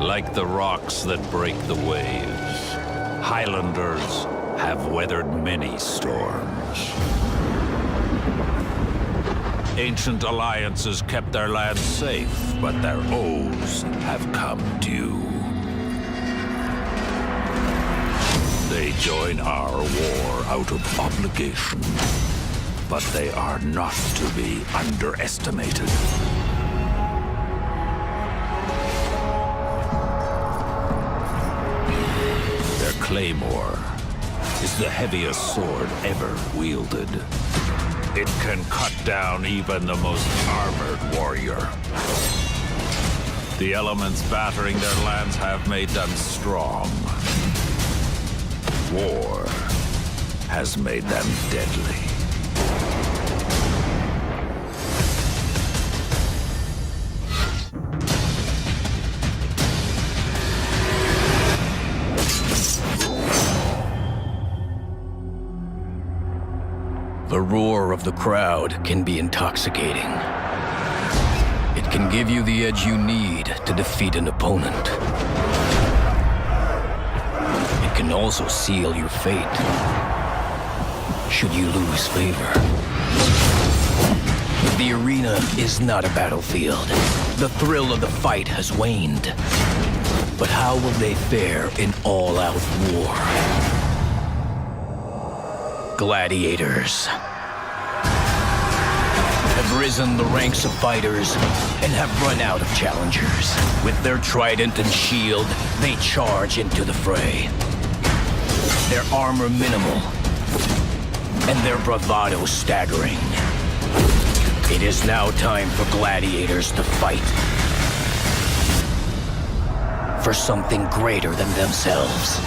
Like the rocks that break the waves, Highlanders have weathered many storms. Ancient alliances kept their lands safe, but their oaths have come due. They join our war out of obligation, but they are not to be underestimated. Their claymore is the heaviest sword ever wielded. It can cut down even the most armored warrior. The elements battering their lands have made them strong. War has made them deadly. The roar of the crowd can be intoxicating. It can give you the edge you need to defeat an opponent. It can also seal your fate, should you lose favor. The arena is not a battlefield. The thrill of the fight has waned. But how will they fare in all-out war? Gladiators have risen the ranks of fighters and have run out of challengers. With their trident and shield, they charge into the fray. Their armor minimal, and their bravado staggering. It is now time for gladiators to fight. For something greater than themselves.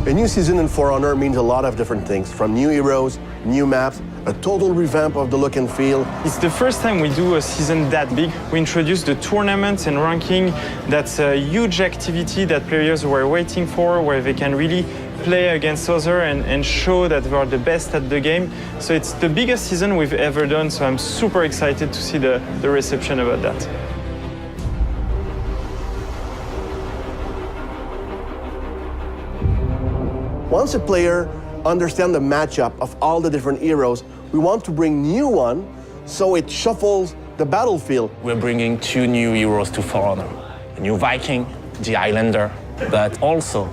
A new season in For Honor means a lot of different things, from new heroes, new maps, a total revamp of the look and feel. It's the first time we do a season that big. We introduced the tournaments and ranking. That's a huge activity that players were waiting for, where they can really play against others and show that they are the best at the game. So it's the biggest season we've ever done, so I'm super excited to see the reception about that. Once a player understands the matchup of all the different heroes, we want to bring new one, so it shuffles the battlefield. We're bringing two new heroes to For Honor. A new Viking, the Highlander, but also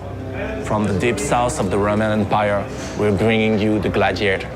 from the deep south of the Roman Empire, we're bringing you the Gladiator.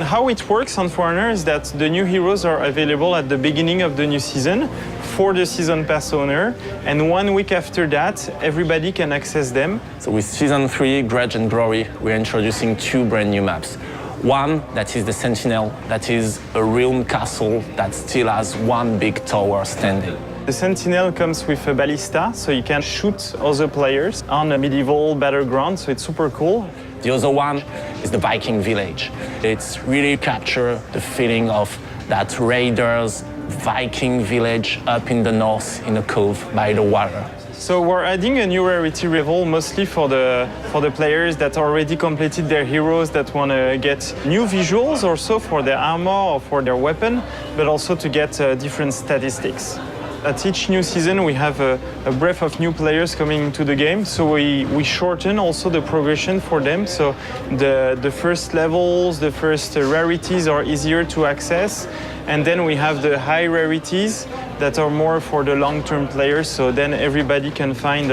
How it works on For Honor is that the new heroes are available at the beginning of the new season for the season pass owner, and 1 week after that, everybody can access them. So with Season 3, Grudge and Glory, we're introducing two brand new maps. One that is the Sentinel, that is a ruined castle that still has one big tower standing. The Sentinel comes with a ballista, so you can shoot other players on a medieval battleground, so it's super cool. The other one is the Viking village. It's really capture the feeling of that raiders Viking village up in the north in a cove by the water. So we're adding a new rarity level mostly for the players that already completed their heroes, that want to get new visuals also for their armor or for their weapon, but also to get different statistics. At each new season, we have a breadth of new players coming into the game, so we shorten also the progression for them. So the first levels, the first rarities are easier to access, and then we have the high rarities that are more for the long-term players, so then everybody can find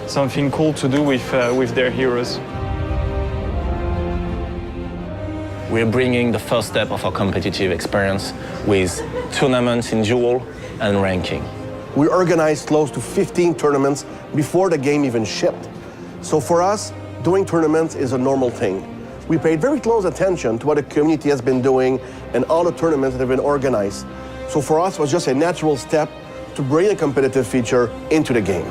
something cool to do with their heroes. We're bringing the first step of our competitive experience with tournaments in duel and ranking. We organized close to 15 tournaments before the game even shipped. So for us, doing tournaments is a normal thing. We paid very close attention to what the community has been doing and all the tournaments that have been organized. So for us, it was just a natural step to bring a competitive feature into the game.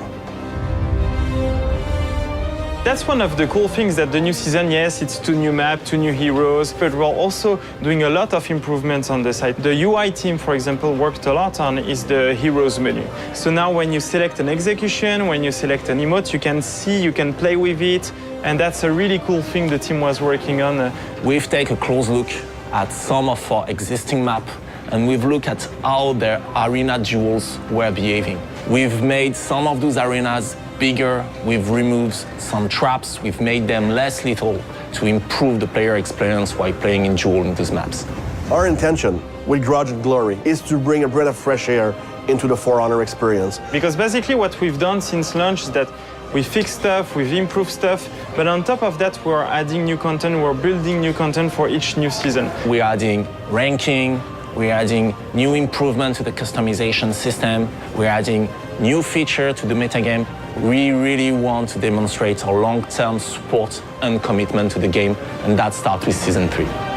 That's one of the cool things that the new season, yes, it's 2 new maps, 2 new heroes, but we're also doing a lot of improvements on the site. The UI team, for example, worked a lot on is the heroes menu. So now when you select an execution, when you select an emote, you can see, you can play with it, and that's a really cool thing the team was working on. We've taken a close look at some of our existing maps, and we've looked at how their arena duels were behaving. We've made some of those arenas bigger, we've removed some traps, we've made them less lethal to improve the player experience while playing in duel in those maps. Our intention with Grudge and Glory is to bring a breath of fresh air into the For Honor experience. Because basically what we've done since launch is that we fix stuff, we've improved stuff, but on top of that, we're adding new content, we're building new content for each new season. We're adding ranking, we're adding new improvement to the customization system, we're adding new feature to the metagame. We really want to demonstrate our long-term support and commitment to the game, and that starts with Season 3.